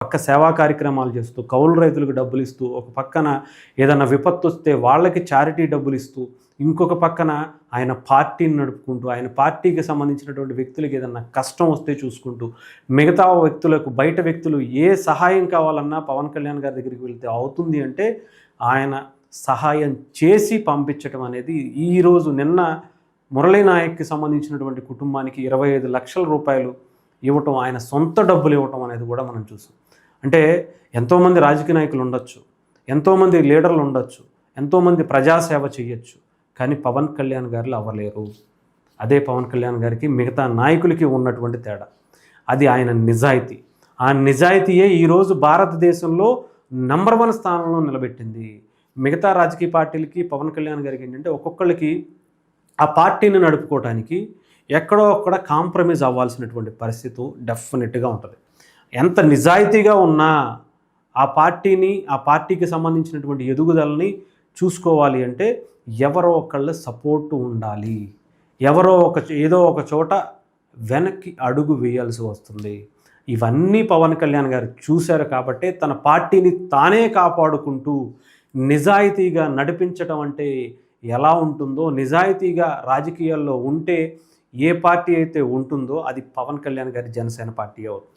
పక్క సేవా కార్యక్రమాలు చేస్తూ, కౌలు రైతులకు డబ్బులిస్తూ, ఒక పక్కన ఏదన్నా విపత్తొస్తే వాళ్ళకి చారిటీ డబ్బులిస్తూ, ఇంకొక పక్కన ఆయన పార్టీని నడుపుకుంటూ, ఆయన పార్టీకి సంబంధించినటువంటి వ్యక్తులకి ఏదన్నా కష్టం వస్తే చూసుకుంటూ, మిగతా వ్యక్తులకు బయట వ్యక్తులు ఏ సహాయం కావాలన్నా పవన్ కళ్యాణ్ గారి దగ్గరికి వెళ్తే అవుతుంది అంటే, ఆయన సహాయం చేసి పంపించటం అనేది నిన్న మురళీ నాయక్‌కి సంబంధించినటువంటి కుటుంబానికి 25 లక్షల రూపాయలు ఇవ్వటం, ఆయన సొంత డబ్బులు ఇవ్వటం అనేది కూడా మనం చూసాం. అంటే ఎంతోమంది రాజకీయ నాయకులు ఉండొచ్చు, ఎంతోమంది లీడర్లు ఉండొచ్చు, ఎంతోమంది ప్రజాసేవ చేయొచ్చు, కానీ పవన్ కళ్యాణ్ గారు అవ్వలేరు. అదే పవన్ కళ్యాణ్ గారికి మిగతా నాయకులకి ఉన్నటువంటి తేడా. అది ఆయన నిజాయితీ. ఆ నిజాయితీయే ఈరోజు భారతదేశంలో నంబర్ 1 స్థానంలో నిలబెట్టింది. మిగతా రాజకీయ పార్టీలకి పవన్ కళ్యాణ్ గారికి ఏంటంటే ఒక్కొక్కళ్ళకి ఆ పార్టీని నడుపుకోవటానికి ఎక్కడో అక్కడ కాంప్రమైజ్ అవ్వాల్సినటువంటి పరిస్థితి డెఫినెట్గా ఉంటుంది. ఎంత నిజాయితీగా ఉన్నా ఆ పార్టీకి సంబంధించినటువంటి ఎదుగుదలని చూసుకోవాలి అంటే ఎవరో ఒకళ్ళ సపోర్టు ఉండాలి. ఏదో ఒక చోట వెనక్కి అడుగు వేయాల్సి వస్తుంది. ఇవన్నీ పవన్ కళ్యాణ్ గారు చూశారు కాబట్టే తన పార్టీని తానే కాపాడుకుంటూ నిజాయితీగా నడిపించటం అంటే ఎలా ఉంటుందో, నిజాయితీగా రాజకీయాల్లో ఉంటే ఏ పార్టీ అయితే ఉంటుందో అది పవన్ కళ్యాణ్ గారి జనసేన పార్టీ అవుతుంది.